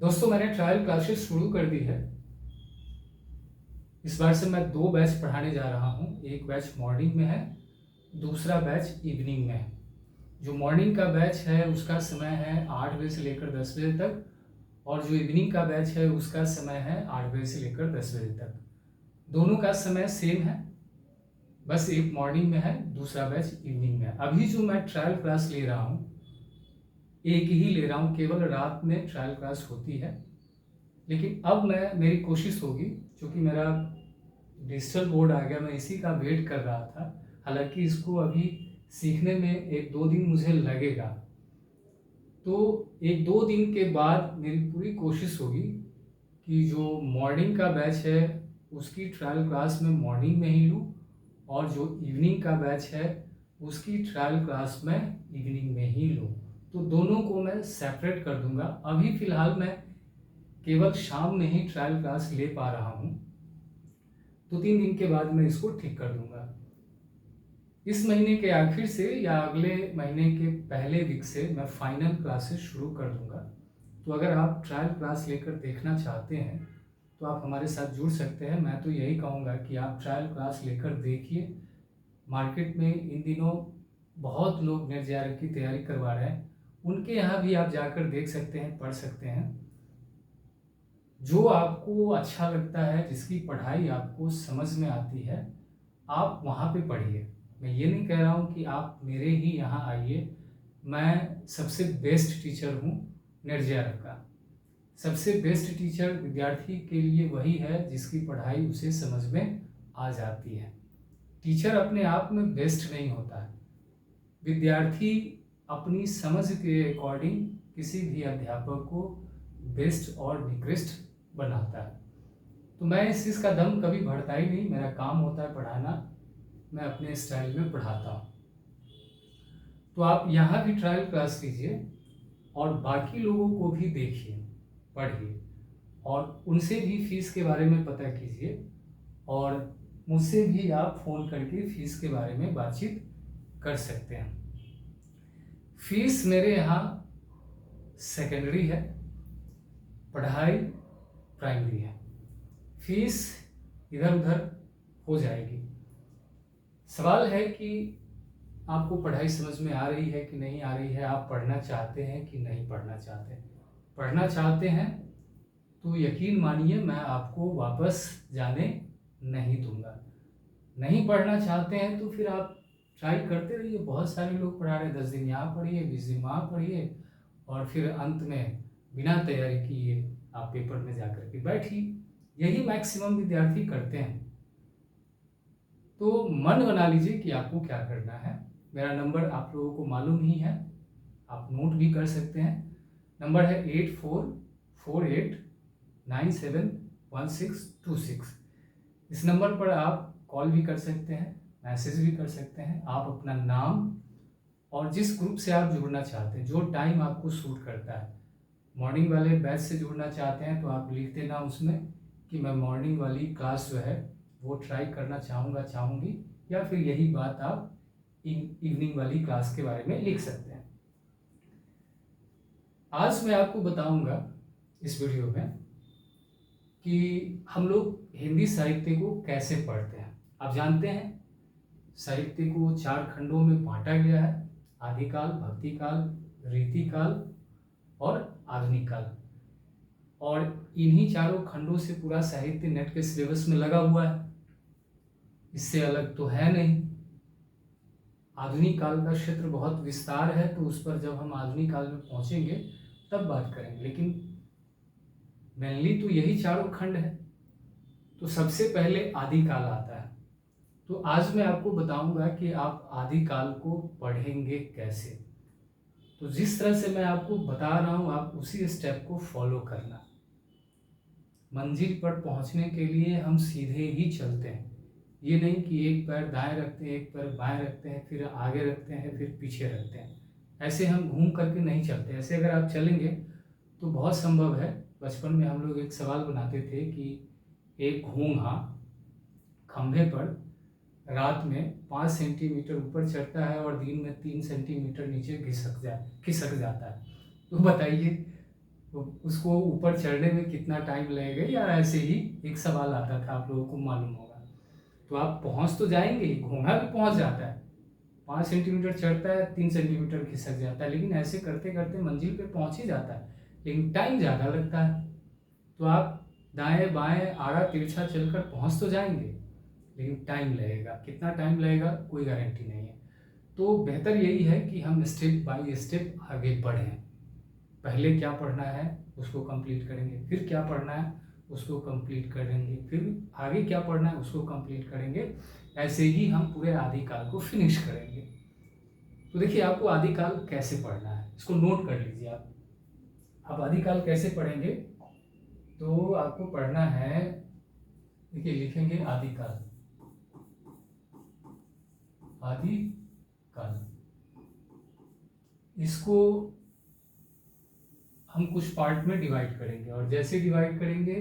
दोस्तों, मैंने trial classes शुरू कर दी है। इस बार से मैं 2 बैच पढ़ाने जा रहा हूँ। एक बैच मॉर्निंग में है, दूसरा बैच इवनिंग में है। जो मॉर्निंग का बैच है उसका समय है 8 बजे से लेकर 10 बजे तक, और जो इवनिंग का बैच है उसका समय है 8 बजे से लेकर 10 बजे तक। दोनों का समय सेम है, बस एक मॉर्निंग में है, दूसरा बैच इवनिंग में है। अभी जो मैं ट्रायल क्लास ले रहा हूँ, एक ही ले रहा हूँ, केवल रात में ट्रायल क्लास होती है। लेकिन अब मेरी कोशिश होगी, क्योंकि मेरा डिजिटल बोर्ड आ गया, मैं इसी का वेट कर रहा था। हालांकि इसको अभी सीखने में 1-2 दिन मुझे लगेगा, तो 1-2 दिन के बाद मेरी पूरी कोशिश होगी कि जो मॉर्निंग का बैच है उसकी ट्रायल क्लास में मॉर्निंग में ही लूँ, और जो इवनिंग का बैच है उसकी ट्रायल क्लास में इवनिंग में ही लूँ। तो दोनों को मैं सेपरेट कर दूंगा। अभी फ़िलहाल मैं केवल शाम में ही ट्रायल क्लास ले पा रहा हूँ, 2-3 दिन के बाद मैं इसको ठीक कर दूंगा। इस महीने के आखिर से या अगले महीने के पहले वीक से मैं फाइनल क्लासेस शुरू कर दूंगा। तो अगर आप ट्रायल क्लास लेकर देखना चाहते हैं तो आप हमारे साथ जुड़ सकते हैं। मैं तो यही कहूँगा कि आप ट्रायल क्लास लेकर देखिए। मार्केट में इन दिनों बहुत लोग नेट जेआरएफ की तैयारी करवा रहे हैं, उनके यहाँ भी आप जाकर देख सकते हैं, पढ़ सकते हैं। जो आपको अच्छा लगता है, जिसकी पढ़ाई आपको समझ में आती है, आप वहाँ पे पढ़िए। मैं ये नहीं कह रहा हूँ कि आप मेरे ही यहाँ आइए। मैं सबसे बेस्ट टीचर हूँ नेट जेआरएफ का। सबसे बेस्ट टीचर विद्यार्थी के लिए वही है जिसकी पढ़ाई उसे समझ में आ जाती है। टीचर अपने आप में बेस्ट नहीं होता है, विद्यार्थी अपनी समझ के अकॉर्डिंग किसी भी अध्यापक को बेस्ट और निकृष्ट बनाता है। तो मैं इस चीज़ का दम कभी भरता ही नहीं। मेरा काम होता है पढ़ाना, मैं अपने स्टाइल में पढ़ाता हूँ। तो आप यहाँ भी ट्रायल क्लास कीजिए और बाकी लोगों को भी देखिए, पढ़िए, और उनसे भी फीस के बारे में पता कीजिए, और मुझसे भी आप फ़ोन करके फीस के बारे में बातचीत कर सकते हैं। फीस मेरे यहाँ सेकेंडरी है, पढ़ाई प्राइमरी है। फीस इधर उधर हो जाएगी। सवाल है कि आपको पढ़ाई समझ में आ रही है कि नहीं आ रही है, आप पढ़ना चाहते हैं कि नहीं पढ़ना चाहते। पढ़ना चाहते हैं तो यकीन मानिए मैं आपको वापस जाने नहीं दूंगा। नहीं पढ़ना चाहते हैं तो फिर आप ट्राई करते रहिए। बहुत सारे लोग पढ़ा रहे हैं, 10 दिन यहाँ पढ़िए, 20 दिन वहाँ पढ़िए, और फिर अंत में बिना तैयारी किए आप पेपर में जाकर के बैठिए। यही मैक्सिमम विद्यार्थी करते हैं। तो मन बना लीजिए कि आपको क्या करना है। मेरा नंबर आप लोगों को मालूम ही है, आप नोट भी कर सकते हैं। नंबर है 8448971626। इस नंबर पर आप कॉल भी कर सकते हैं, मैसेज भी कर सकते हैं। आप अपना नाम और जिस ग्रुप से आप जुड़ना चाहते हैं, जो टाइम आपको सूट करता है, मॉर्निंग वाले बैच से जुड़ना चाहते हैं तो आप लिख देना उसमें कि मैं मॉर्निंग वाली क्लास जो है वो ट्राई करना चाहूँगी, या फिर यही बात आप इवनिंग वाली क्लास के बारे में लिख सकते हैं। आज मैं आपको बताऊंगा इस वीडियो में कि हम लोग हिंदी साहित्य को कैसे पढ़ते हैं। आप जानते हैं साहित्य को 4 खंडों में बांटा गया है: आदिकाल, भक्तिकाल, रीतिकाल और आधुनिक काल। और इन्हीं चारों खंडों से पूरा साहित्य नेट के सिलेबस में लगा हुआ है, इससे अलग तो है नहीं। आधुनिक काल का क्षेत्र बहुत विस्तार है, तो उस पर जब हम आधुनिक काल में पहुंचेंगे तब बात करेंगे, लेकिन मेनली तो यही चारों खंड है। तो सबसे पहले आदिकाल आता है। तो आज मैं आपको बताऊंगा कि आप आदिकाल को पढ़ेंगे कैसे। तो जिस तरह से मैं आपको बता रहा हूं, आप उसी स्टेप को फॉलो करना। मंजिल पर पहुंचने के लिए हम सीधे ही चलते हैं। ये नहीं कि एक पैर दाएं रखते हैं, एक पैर बाएं रखते हैं, फिर आगे रखते हैं, फिर पीछे रखते हैं। ऐसे हम घूम करके नहीं चलते। ऐसे अगर आप चलेंगे तो बहुत संभव है। बचपन में हम लोग एक सवाल बनाते थे कि एक घोंघा खंभे पर रात में 5 सेंटीमीटर ऊपर चढ़ता है और दिन में 3 सेंटीमीटर नीचे खिसक जाता है। तो बताइए तो उसको ऊपर चढ़ने में कितना टाइम लगेगा, या ऐसे ही एक सवाल आता था, आप लोगों को मालूम होगा। तो आप पहुंच तो जाएंगे, घोड़ा भी पहुंच जाता है, 5 सेंटीमीटर चढ़ता है, 3 सेंटीमीटर खिसक जाता है, लेकिन ऐसे करते करते मंजिल पे पहुंच ही जाता है, लेकिन टाइम ज़्यादा लगता है। तो आप दाएं बाएं आड़ा तिरछा चलकर पहुंच तो जाएंगे, लेकिन टाइम लगेगा। कितना टाइम लगेगा कोई गारंटी नहीं है। तो बेहतर यही है कि हम स्टेप बाय स्टेप आगे बढ़ें। पहले क्या पढ़ना है उसको कंप्लीट करेंगे, फिर क्या पढ़ना है उसको कंप्लीट करेंगे, फिर आगे क्या पढ़ना है उसको कंप्लीट करेंगे। ऐसे ही हम पूरे आदिकाल को फिनिश करेंगे। तो देखिए, आपको आदिकाल कैसे पढ़ना है इसको नोट कर लीजिए। आप आदिकाल कैसे पढ़ेंगे, तो आपको पढ़ना है, देखिए लिखेंगे आदिकाल। आदिकाल इसको हम कुछ पार्ट में डिवाइड करेंगे, और जैसे डिवाइड करेंगे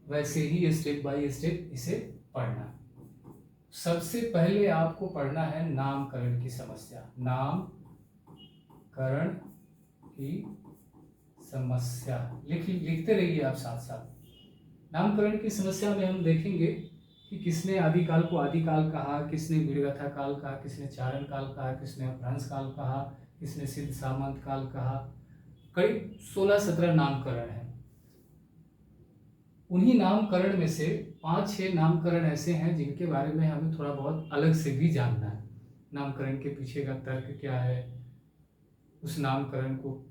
वैसे ही स्टेप बाय स्टेप इसे पढ़ना है। सबसे पहले आपको पढ़ना है नामकरण की समस्या। नामकरण की समस्या लिखते रहिए आप साथ साथ। नामकरण की समस्या में हम देखेंगे कि किसने आदिकाल को आदिकाल कहा, किसने वीरगाथा काल कहा, किसने चारण काल कहा, किसने अपभ्रंश काल कहा, किसने सिद्ध सामंत काल कहा। करीब 16-17 नामकरण हैं। उन्हीं नामकरण में से 5-6 नामकरण ऐसे हैं जिनके बारे में हमें थोड़ा बहुत अलग से भी जानना है। नामकरण के पीछे का तर्क क्या है, उस नामकरण को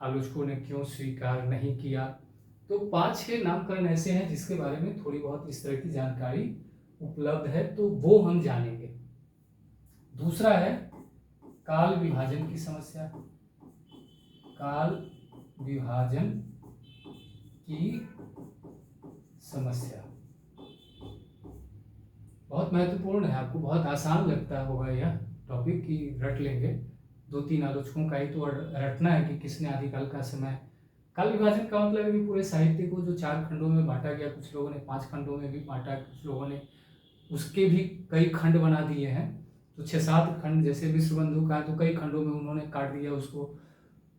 आलोचकों ने क्यों स्वीकार नहीं किया। तो 5-6 नामकरण ऐसे हैं जिसके बारे में थोड़ी बहुत इस तरह की जानकारी उपलब्ध है, तो वो हम जानेंगे। दूसरा है काल विभाजन की समस्या। काल विभाजन की समस्या बहुत महत्वपूर्ण है, आपको बहुत आसान लगता होगा यह टॉपिक कि रट लेंगे। 2-3 आलोचकों का ही तो रटना है कि किसने आदिकाल का समय। काल विभाजन का मतलब है कि पूरे साहित्य को जो 4 खंडों में बांटा गया, कुछ लोगों ने 5 खंडों में भी बांटा, कुछ लोगों ने उसके भी कई खंड बना दिए हैं। तो 6-7 खंड, जैसे विश्वबंधु का तो कई खंडों में उन्होंने काट दिया उसको,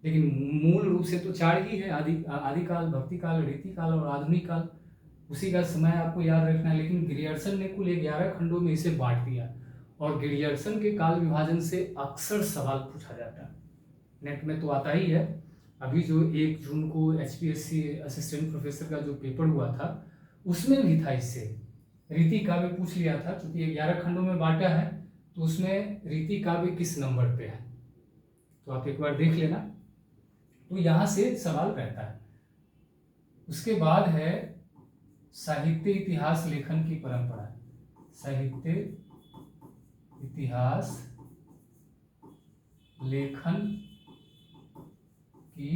लेकिन मूल रूप से तो 4 ही है, आदिकाल, भक्तिकाल, रीतिकाल और आधुनिक काल। उसी का समय आपको याद रखना है। लेकिन गिरियर्सन ने कुल 11 खंडों में इसे बांट दिया, और गिरियर्सन के काल विभाजन से अक्सर सवाल पूछा जाता है, नेट में तो आता ही है। अभी जो 1 जून को HPSC असिस्टेंट प्रोफेसर का जो पेपर हुआ था उसमें भी था, इससे रीति काव्य पूछ लिया था। क्योंकि 11 खंडों में बांटा है तो उसमें रीति काव्य किस नंबर पे है, तो आप एक बार देख लेना। तो यहाँ से सवाल रहता है। उसके बाद है साहित्य इतिहास लेखन की परंपरा। साहित्य इतिहास लेखन की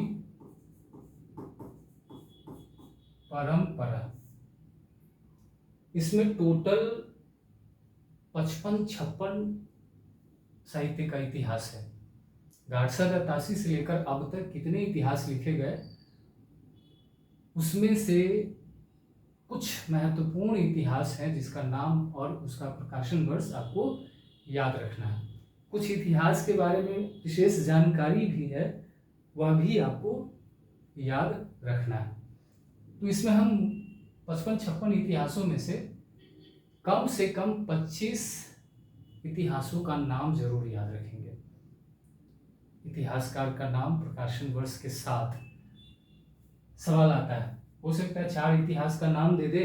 परंपरा। इसमें टोटल 55-56 साहित्य का इतिहास है। गाडसा दत्तासी से लेकर अब तक कितने इतिहास लिखे गए, उसमें से कुछ महत्वपूर्ण इतिहास है जिसका नाम और उसका प्रकाशन वर्ष आपको याद रखना है। कुछ इतिहास के बारे में विशेष जानकारी भी है, वह भी आपको याद रखना है। तो इसमें हम 55-56 इतिहासों में से कम 25 इतिहासों का नाम जरूर याद रखेंगे। इतिहासकार का नाम, प्रकाशन वर्ष के साथ सवाल आता है। हो सकता है 4 इतिहास का नाम दे दे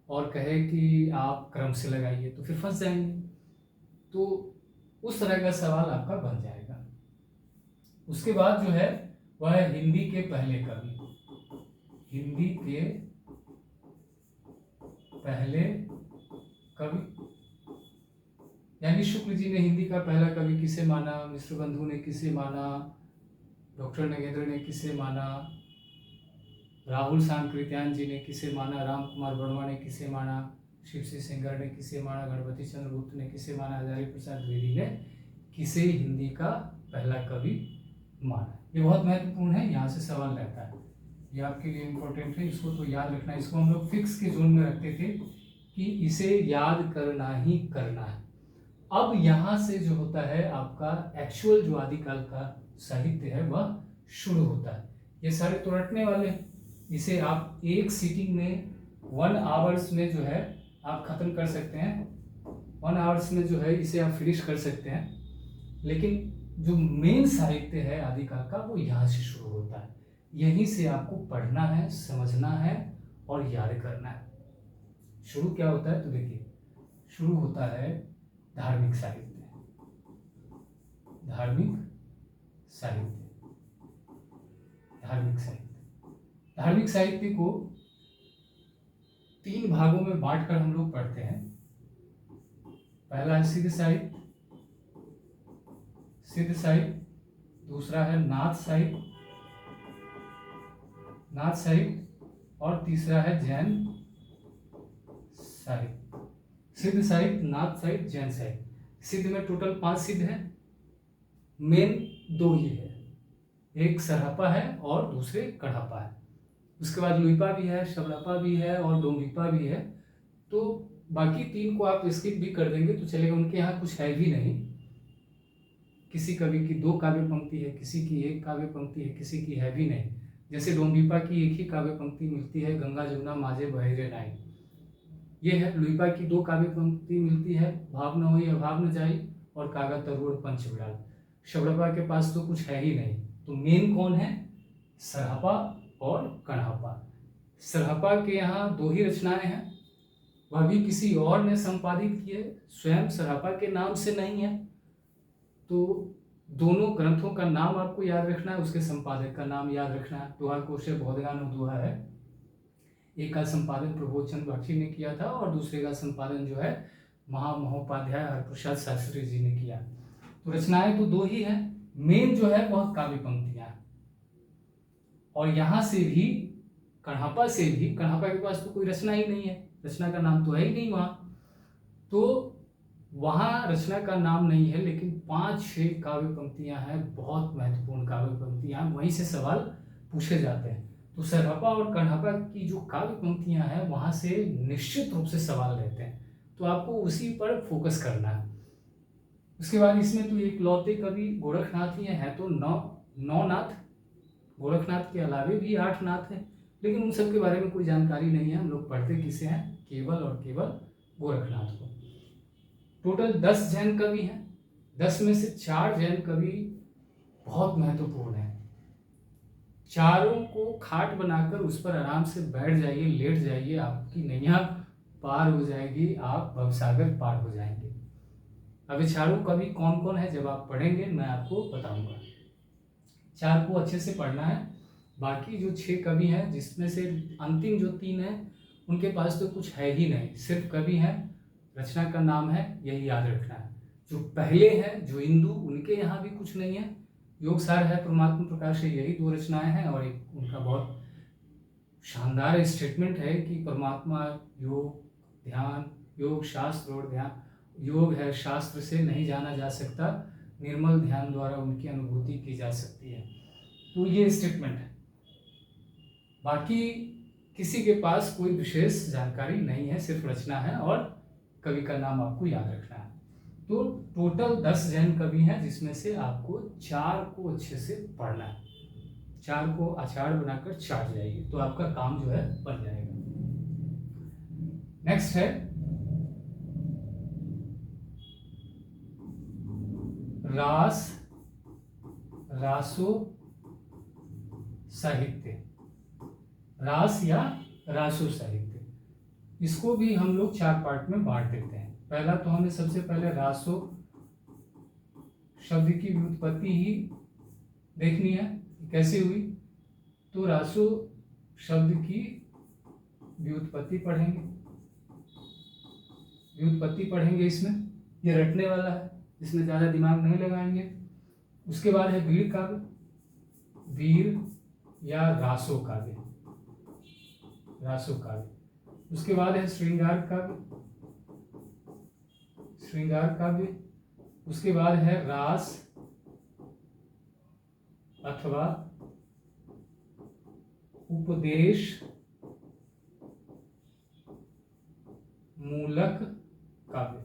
और कहे कि आप क्रम से लगाइए, तो फिर फंस जाएंगे। तो उस तरह का सवाल आपका बन जाएगा। उसके बाद जो है वह है हिंदी के पहले कवि। हिंदी के पहले कवि, यानी शुक्ल जी ने हिंदी का पहला कवि किसे माना, विश्वबंधु ने किसे माना, डॉक्टर नगेंद्र ने किसे माना, राहुल सांकृत्यायन जी ने किसे माना, राम कुमार वर्मा ने किसे माना, शिव सी सेंगर ने किसे माना, गणपति चंद्र गुप्त ने किसे माना, हजारी प्रसाद द्विवेदी ने किसे हिंदी का पहला कवि माना। ये बहुत महत्वपूर्ण है, यहाँ से सवाल रहता है, ये आपके लिए इम्पोर्टेंट है, इसको तो याद रखना है। इसको हम लोग फिक्स के जोन में रखते थे कि इसे याद करना ही करना है। अब यहाँ से जो होता है आपका एक्चुअल जो आदिकाल का साहित्य है वह शुरू होता है। ये सारे तो रटने वाले हैं। इसे आप एक सीटिंग में 1 आवर्स में जो है आप खत्म कर सकते हैं, 1 आवर्स में जो है इसे आप फिनिश कर सकते हैं। लेकिन जो मेन साहित्य है आदिकाल का वो यहाँ से शुरू होता है। यहीं से आपको पढ़ना है, समझना है और याद करना है। शुरू क्या होता है तो देखिए, शुरू होता है धार्मिक साहित्य। धार्मिक साहित्य, धार्मिक साहित्य, धार्मिक साहित्य को 3 भागों में बांटकर हम लोग पढ़ते हैं। पहला है सिद्ध साहित्य, सिद्ध साहित्य। दूसरा है नाथ साहित्य, नाथ साहित्य। और तीसरा है जैन साहित्य। सिद्ध साहित्य, नाथ साहित्य, जैन साहित्य। सिद्ध में टोटल 5 सिद्ध है, मेन 2 ही है, एक सरहपा है और दूसरे कढ़ापा है। उसके बाद लुइपा भी है, शबड़ापा भी है और डोंगीपा भी है। तो बाकी 3 को आप स्किप भी कर देंगे तो चलेगा, उनके यहाँ कुछ है भी नहीं। किसी कवि की 2 काव्य पंक्ति है, किसी की 1 काव्य पंक्ति है, किसी की है भी नहीं। जैसे डोंगीपा की 1 ही काव्य पंक्ति मिलती है, गंगा जमुना माझे बहे रे नाई। ये है लुइपा की 2 काव्य पंक्ति मिलती है, भाव न होई अभाव न जाई और कागा तरुण पंच विड़ाल। शबड़पा के पास तो कुछ है ही नहीं। तो मेन कौन है? सरहपा और कढ़ापा। सरहपा के यहाँ 2 ही रचनाएं हैं, वह भी किसी और ने संपादित किए, स्वयं सरहपा के नाम से नहीं है। तो दोनों ग्रंथों का नाम आपको याद रखना है, उसके संपादक का नाम याद रखना है। दोहा कोशे बोधगान दोहा है, एक का संपादन प्रबोध चंद्र बख्शी ने किया था और दूसरे का संपादन जो है महामहोपाध्याय हरप्रसाद शास्त्री जी ने किया। तो रचनाएं तो 2 ही हैं, मेन जो है वह काव्य पंक्तियां। और यहाँ से भी कढ़ापा से भी, कढ़ापा के पास तो कोई रचना ही नहीं है, रचना का नाम तो है ही नहीं वहाँ। तो वहाँ रचना का नाम नहीं है, लेकिन 5-6 काव्य पंक्तियां हैं, बहुत महत्वपूर्ण काव्य पंक्तियां, वहीं से सवाल पूछे जाते हैं। तो सरहपा और कढ़ापा की जो काव्य पंक्तियां हैं वहाँ से निश्चित रूप से सवाल रहते हैं, तो आपको उसी पर फोकस करना है। उसके बाद इसमें तो एक लौते कवि गोरखनाथ ही है, तो 9 नाथ, गोरखनाथ के अलावे भी 8 नाथ हैं, लेकिन उन सब के बारे में कोई जानकारी नहीं है। हम लोग पढ़ते किसे हैं? केवल और केवल गोरखनाथ को। टोटल 10 जैन कवि हैं, 10 में से 4 जैन कवि बहुत महत्वपूर्ण हैं। चारों को खाट बनाकर उस पर आराम से बैठ जाइए, लेट जाइए, आपकी नैया पार हो जाएगी, आप भवसागर पार हो जाएंगे। अब चारों कवि कौन कौन है जब आप पढ़ेंगे मैं आपको बताऊंगा। 4 को अच्छे से पढ़ना है। बाकी जो 6 कवि हैं, जिसमें से अंतिम जो 3 हैं उनके पास तो कुछ है ही नहीं, सिर्फ कवि हैं, रचना का नाम है, यही याद रखना है। जो पहले हैं, जो इंदु, उनके यहाँ भी कुछ नहीं है। योगसार है, परमात्मा प्रकाश है, यही 2 रचनाएं हैं। और एक उनका बहुत शानदार स्टेटमेंट है कि परमात्मा योग ध्यान, योग शास्त्र और ध्यान, योग है शास्त्र से नहीं जाना जा सकता, निर्मल ध्यान द्वारा उनकी अनुभूति की जा सकती है। तो ये स्टेटमेंट है। बाकी किसी के पास कोई विशेष जानकारी नहीं है, सिर्फ रचना है और कवि का नाम आपको याद रखना है। तो टोटल 10 जैन कवि हैं, जिसमें से आपको 4 को अच्छे से पढ़ना है। 4 को आचार्य बनाकर चाट जाइए तो आपका काम जो है बन जाएगा। नेक्स्ट है रास, रासो साहित्य, रास या रासो साहित्य। इसको भी हम लोग 4 पार्ट में बांट देते हैं। पहला तो हमें सबसे पहले रासो शब्द की व्युत्पत्ति ही देखनी है, कैसे हुई। तो रासो शब्द की व्युत्पत्ति पढ़ेंगे, व्युत्पत्ति पढ़ेंगे। इसमें ये रटने वाला है, इसमें ज़्यादा दिमाग नहीं लगाएंगे। उसके बाद है वीर काव्य, वीर या रासो काव्य, रासो काव्य। उसके बाद है श्रृंगार काव्य, श्रृंगार काव्य। उसके बाद है रास अथवा उपदेश मूलक काव्य,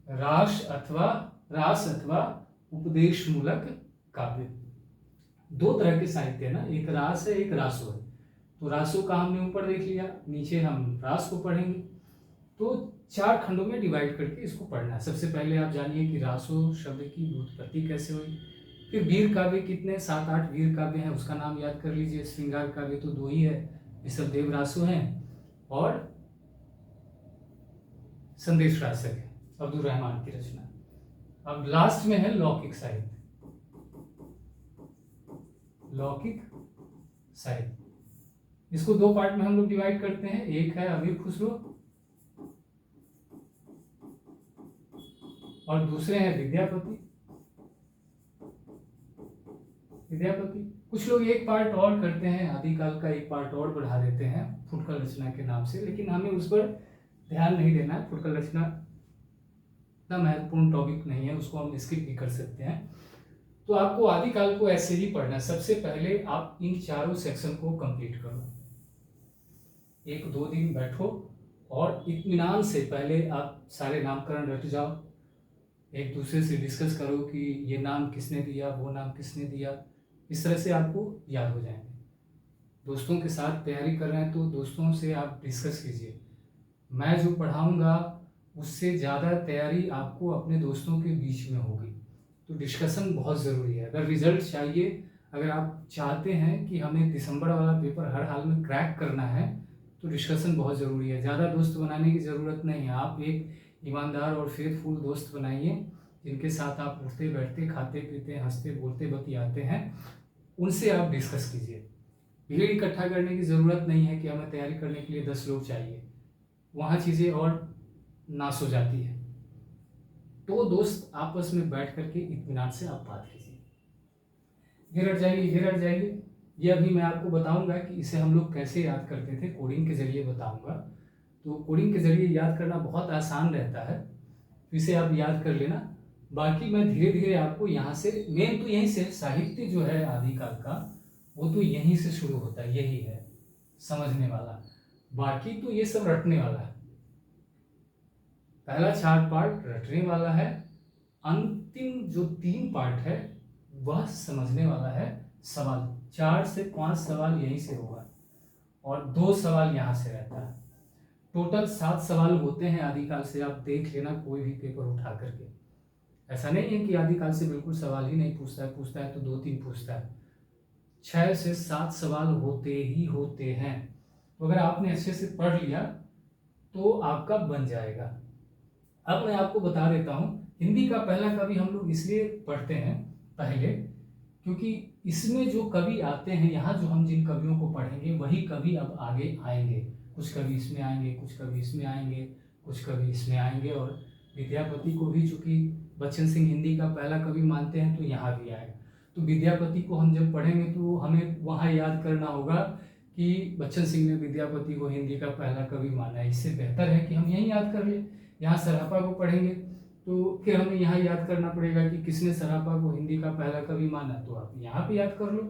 रास अथवा उपदेश मूलक काव्य। दो तरह के साहित्य है ना, एक रास है एक रासो है। तो रासो का हमने ऊपर देख लिया, नीचे हम रास को पढ़ेंगे। तो 4 खंडों में डिवाइड करके इसको पढ़ना है। सबसे पहले आप जानिए कि रासो शब्द की व्युत्पत्ति कैसे हुई। फिर वीर काव्य कितने 7-8 वीर काव्य हैं, उसका नाम याद कर लीजिए। श्रृंगार काव्य तो 2 ही है, ऋषभदेव रासो हैं और संदेश रासक है, अब्दुल रहमान की रचना। अब लास्ट में है लौकिक साहित्य। लौकिक साहित्य, इसको 2 पार्ट में हम लोग डिवाइड करते हैं। एक है अमीर खुसरो और दूसरे हैं विद्यापति। कुछ लोग एक पार्ट और करते हैं, आदिकाल का एक पार्ट और बढ़ा देते हैं फुटकल रचना के नाम से, लेकिन हमें उस पर ध्यान नहीं देना है। फुटकल रचना इतना महत्वपूर्ण टॉपिक नहीं है, उसको हम स्किप भी कर सकते हैं। तो आपको आदिकाल को ऐसे ही पढ़ना है। सबसे पहले आप इन चारों सेक्शन को कंप्लीट करो, 1-2 दिन बैठो और इत्मीनान से पहले आप सारे नामकरण रट जाओ। एक दूसरे से डिस्कस करो कि ये नाम किसने दिया, वो नाम किसने दिया। इस तरह से आपको याद हो जाएंगे। दोस्तों के साथ तैयारी कर रहे हैं तो दोस्तों से आप डिस्कस कीजिए। मैं जो पढ़ाऊंगा उससे ज़्यादा तैयारी आपको अपने दोस्तों के बीच में होगी। तो डिस्कशन बहुत ज़रूरी है। अगर रिजल्ट चाहिए, अगर आप चाहते हैं कि हमें दिसंबर वाला पेपर हर हाल में क्रैक करना है, तो डिस्कशन बहुत ज़रूरी है। ज़्यादा दोस्त बनाने की ज़रूरत नहीं है। आप एक ईमानदार और फेथफुल दोस्त बनाइए, जिनके साथ आप उठते बैठते, खाते पीते, हंसते बोलते बतियाते हैं, उनसे आप डिस्कस कीजिए। भीड़ इकट्ठा करने की ज़रूरत नहीं है कि हमें तैयारी करने के लिए 10 लोग चाहिए, वहाँ चीज़ें और नाश हो जाती है। तो दोस्त आपस में बैठ करके इत्मीनान से आप बात कीजिए। ये रट जाइए। ये अभी मैं आपको बताऊंगा कि इसे हम लोग कैसे याद करते थे, कोडिंग के जरिए बताऊंगा। तो कोडिंग के जरिए याद करना बहुत आसान रहता है, तो इसे आप याद कर लेना। बाकी मैं धीरे धीरे आपको यहाँ से, मेन तो यहीं से साहित्य जो है आदिकाल का, वो तो यहीं से शुरू होता है, यही है समझने वाला। बाकी तो ये सब रटने वाला है। पहला 4 पार्ट रटने वाला है, अंतिम जो 3 पार्ट है वह समझने वाला है। सवाल 4 से 5 सवाल यहीं से होगा और 2 सवाल यहाँ से रहता है। टोटल 7 सवाल होते हैं आदिकाल से। आप देख लेना कोई भी पेपर उठा करके। ऐसा नहीं है कि आदिकाल से बिल्कुल सवाल ही नहीं पूछता है तो 2-3 पूछता है। 6 से 7 सवाल होते ही होते हैं। तो अगर आपने अच्छे से पढ़ लिया तो आपका बन जाएगा। अब मैं आपको बता देता हूँ, हिंदी का पहला कवि हम लोग इसलिए पढ़ते हैं पहले, क्योंकि इसमें जो कवि आते हैं, यहाँ जो हम जिन कवियों को पढ़ेंगे वही कवि अब आगे आएंगे। कुछ कवि इसमें आएंगे, कुछ कवि इसमें आएंगे, कुछ कवि इसमें आएंगे। और विद्यापति को भी चूंकि बच्चन सिंह हिंदी का पहला कवि मानते हैं तो यहाँ भी आएगा। तो विद्यापति को हम जब पढ़ेंगे तो हमें वहाँ याद करना होगा कि बच्चन सिंह ने विद्यापति को हिंदी का पहला कवि माना है। इससे बेहतर है कि हम यहीं याद कर लें। यहाँ सराफा को पढ़ेंगे तो फिर हमें यहाँ याद करना पड़ेगा कि किसने सराफा को हिंदी का पहला कवि माना, तो आप यहाँ पे याद कर लो।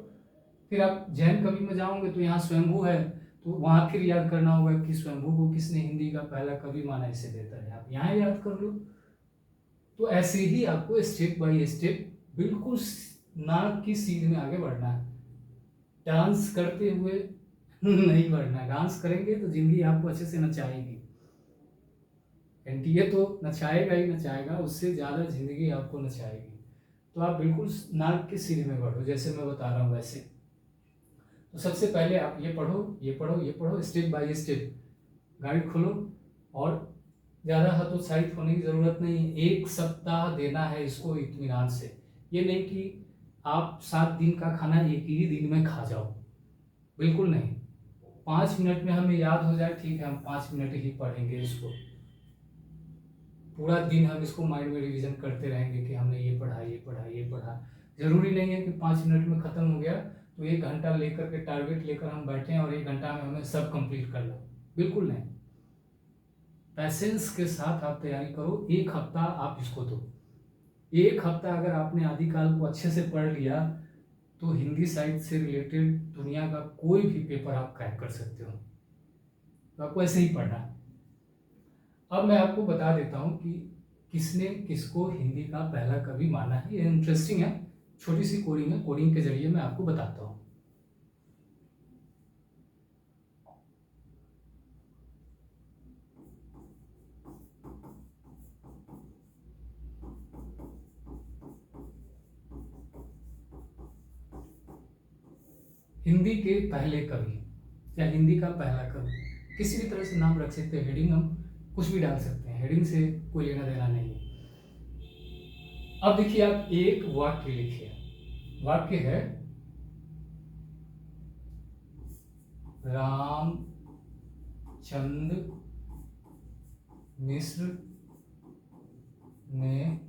फिर आप जैन कवि में जाओगे तो यहाँ स्वयंभू है, तो वहाँ फिर याद करना होगा कि स्वयंभू को किसने हिंदी का पहला कवि माना। इससे बेहतर है आप यहाँ याद कर लो। तो ऐसे ही आपको स्टेप बाय स्टेप बिल्कुल नाक की सीध में आगे बढ़ना है। डांस करते हुए नहीं बढ़ना। डांस करेंगे तो जिंदगी आपको अच्छे से नचाएगी। एनटीए तो नचाएगा ही नचाएगा, उससे ज़्यादा जिंदगी आपको नचाएगी। तो आप बिल्कुल नाक की सीढ़ी में बढ़ो, जैसे मैं बता रहा हूँ वैसे। तो सबसे पहले आप ये पढ़ो, स्टेप बाय स्टेप गाइड खोलो। और ज़्यादा हतोत्साहित होने की ज़रूरत नहीं है। 1 सप्ताह देना है इसको इत्मीनान से। ये नहीं कि आप 7 दिन का खाना एक ही दिन में खा जाओ, बिल्कुल नहीं। 5 मिनट में हमें याद हो जाए, ठीक है, हम 5 मिनट ही पढ़ेंगे इसको। पूरा दिन हम इसको माइंड में रिवीजन करते रहेंगे कि हमने ये पढ़ा। जरूरी नहीं है कि 5 मिनट में ख़त्म हो गया तो 1 घंटा लेकर के टारगेट लेकर हम बैठे और 1 घंटा में हमें सब कंप्लीट कर लो, बिल्कुल नहीं। पैसेंस के साथ आप तैयारी करो। 1 हफ्ता आप इसको दो। 1 हफ्ता अगर आपने आदिकाल को अच्छे से पढ़ लिया तो हिंदी साहित्य से रिलेटेड दुनिया का कोई भी पेपर आप क्रैक कर सकते हो। तो आपको ऐसे ही पढ़ना है। अब मैं आपको बता देता हूँ कि किसने किसको हिंदी का पहला कवि माना है। ये इंटरेस्टिंग है, छोटी सी कोडिंग है, कोडिंग के जरिए मैं आपको बताता हूँ। हिंदी के पहले कवि या हिंदी का पहला कवि, किसी भी तरह से नाम रख सकते हैं, हेडिंग हम कुछ भी डाल सकते हैं, हेडिंग से कोई लेना देना नहीं है। अब देखिए, आप एक वाक्य लिखिए। वाक्य है रामचंद्र मिश्र ने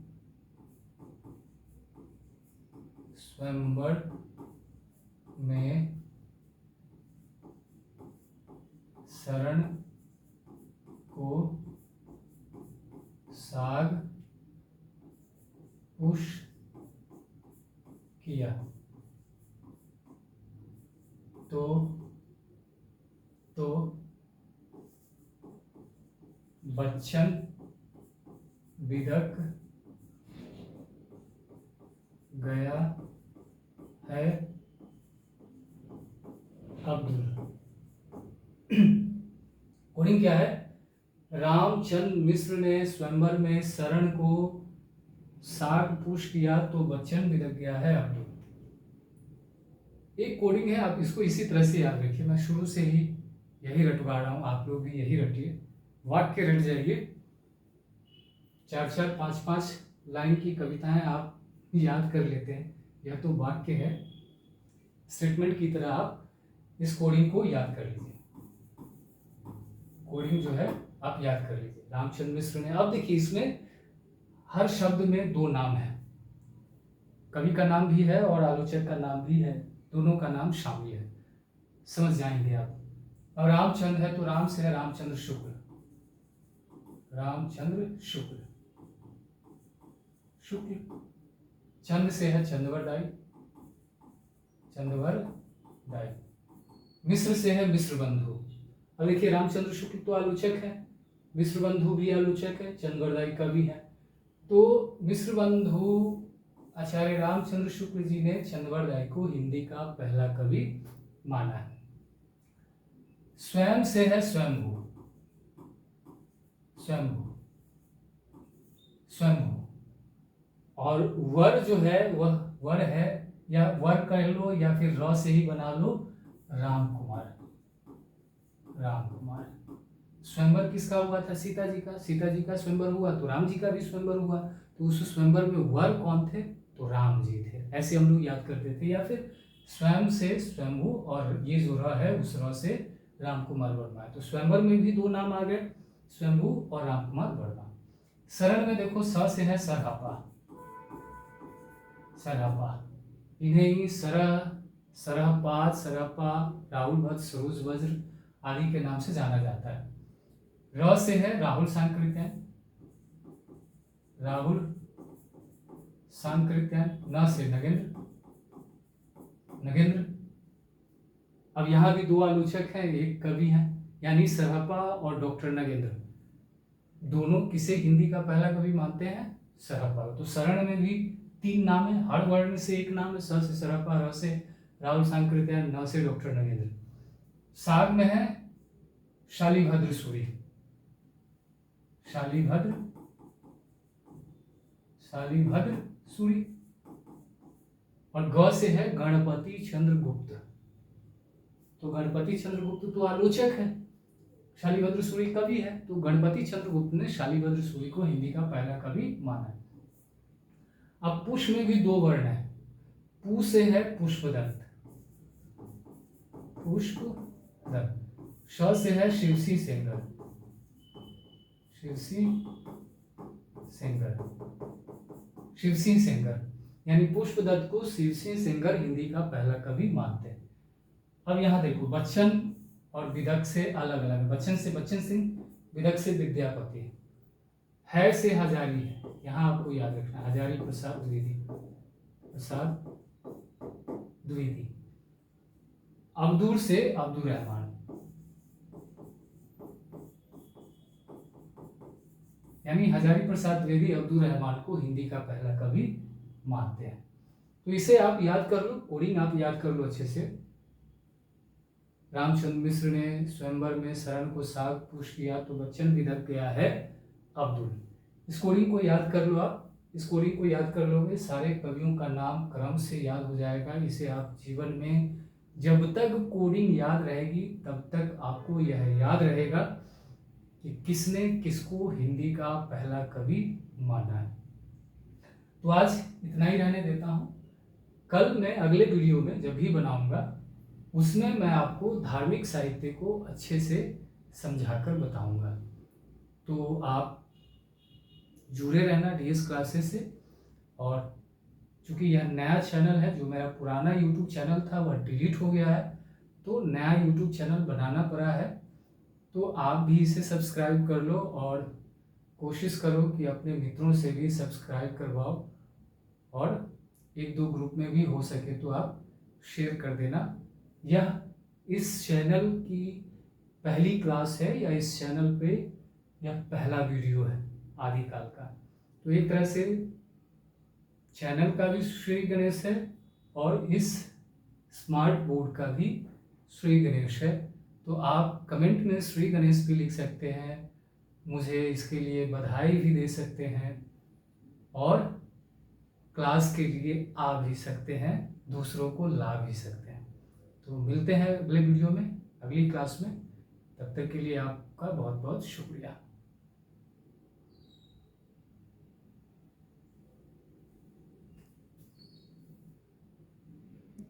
स्वयंवर में शरण को साग पुश किया तो बच्चन बिदक गया है अब्दुल। कोडिंग क्या है? रामचंद्र मिश्र ने स्वयंवर में शरण को साग पुश किया तो बच्चन बिदक गया है अब्दुल। एक कोडिंग है, आप इसको इसी तरह से याद रखिए। मैं शुरू से ही यही रटवा रहा हूं, आप लोग भी यही रटिए, वाक्य रट जाइए। 4-4, 5-5 लाइन की कविताएं आप याद कर लेते हैं, यह तो वाक्य है। स्टेटमेंट की तरह आप इस कोडिंग को याद कर लीजिए। कोडिंग जो है आप याद कर लीजिए। रामचंद्र मिश्र ने, अब देखिए इसमें हर शब्द में दो नाम है, कवि का नाम भी है और आलोचक का नाम भी है, दोनों का नाम शामिल है, समझ जाएंगे आप। और रामचंद्र है तो राम से है रामचंद्र शुक्ल, रामचंद्र शुक्ल, शुक्ल। चंद्र से है चंद्रवरदाई, चंद्रवरदाई। मिश्र से है मिश्र बंधु। अब देखिए, रामचंद्र शुक्ल तो आलोचक है, मिश्र बंधु भी आलोचक है, चंद्रवरदाई कवि है। तो मिश्र बंधु आचार्य रामचंद्र शुक्ल जी ने चंद्रवरदाई को हिंदी का पहला कवि माना है। स्वयं से है स्वयंभू, स्वयंभू, स्वयंभू। और वर जो है वह वर है, या वर कह लो या फिर र से ही बना लो, राम कुमार, राम कुमार। स्वयंवर किसका हुआ था? सीता जी का। सीता जी का स्वयंवर हुआ तो राम जी का भी स्वयंवर हुआ। तो उस स्वयंवर में वर कौन थे? तो राम जी थे। ऐसे हम लोग याद करते थे। या फिर स्वयं से स्वयंभू, और ये जो र है उस र से राम कुमार वर्मा है। तो स्वयंवर में भी दो नाम आ गए, स्वयंभू और राम कुमार वर्मा। शरण में देखो, स से है सरहपा, सरहपा। इन्हें ही सरहपाद, सरहपा, राहुल भट्ट, सरोज वज्र आदि के नाम से जाना जाता है। र से है राहुल सांकृत्यायन, राहुल सांकृत्यायन। न से नगेंद्र, नगेंद्र। अब यहां भी दो आलोचक हैं, एक कवि हैं, यानी सरहपा और डॉक्टर नगेंद्र दोनों किसे हिंदी का पहला कवि मानते हैं? सरहपा। तो शरण में भी तीन नाम है, हर वर्ण से एक नाम है, स से सरहपा, र से राहुल सांकृत्यायन, न से डॉक्टर नगेंद्र। साग में है शालीभद्र सूरी, शालीभद्र, शालीभद्र सूरी। और ग से है गणपति चंद्रगुप्त। तो गणपति चंद्रगुप्त तो आलोचक है, शालीभद्र सूरी कवि है। तो गणपति चंद्रगुप्त ने शालीभद्र सूरी को हिंदी का पहला कवि माना है। अब पुष में भी दो वर्ण है। पू से है पुष्पदत्त, पुष्पदत्त। श से है शिवसी सेंगर, शिवसी सेंगर, शिवसी सेंगर। यानी पुष्पदत्त को शिवसी सेंगर हिंदी का पहला कवि मानते हैं। अब यहां देखो, बच्चन और विदक से अलग अलग। बच्चन से बच्चन सिंह, विदक से विद्यापति। है से हजारी है, यहां आपको याद रखना, हजारी प्रसाद द्विवेदी, प्रसाद द्विवेदी। अब्दुल से अब्दुल रहमान। यानी हजारी प्रसाद द्विवेदी अब्दुल रहमान को हिंदी का पहला कवि मानते हैं। तो इसे आप याद कर लो, कोडिंग आप याद कर लो अच्छे से। रामचंद्र मिश्र ने स्वयंवर में शरण को साग पुश किया तो बच्चन बिदक गया है अब्दुल। इस कोडिंग को याद कर लो आप। इस कोडिंग को याद कर लोगे, सारे कवियों का नाम क्रम से याद हो जाएगा। इसे आप जीवन में जब तक कोडिंग याद रहेगी तब तक आपको यह याद रहेगा कि किसने किसको हिंदी का पहला कवि माना है। तो आज इतना ही रहने देता हूँ। कल मैं अगले वीडियो में जब भी बनाऊंगा उसमें मैं आपको धार्मिक साहित्य को अच्छे से समझाकर बताऊंगा। तो आप जुड़े रहना डीएस क्लासेस से। और चूँकि यह नया चैनल है, जो मेरा पुराना यूट्यूब चैनल था वह डिलीट हो गया है, तो नया यूट्यूब चैनल बनाना पड़ा है। तो आप भी इसे सब्सक्राइब कर लो और कोशिश करो कि अपने मित्रों से भी सब्सक्राइब करवाओ, और एक दो ग्रुप में भी हो सके तो आप शेयर कर देना। यह इस चैनल की पहली क्लास है, या इस चैनल पे यह पहला वीडियो है आदिकाल का। तो एक तरह से चैनल का भी श्री गणेश है और इस स्मार्ट बोर्ड का भी श्री गणेश है। तो आप कमेंट में श्री गणेश भी लिख सकते हैं, मुझे इसके लिए बधाई भी दे सकते हैं, और क्लास के लिए आ भी सकते हैं, दूसरों को ला भी सकते हैं। तो मिलते हैं अगले वीडियो में, अगली क्लास में। तब तक के लिए आपका बहुत बहुत शुक्रिया।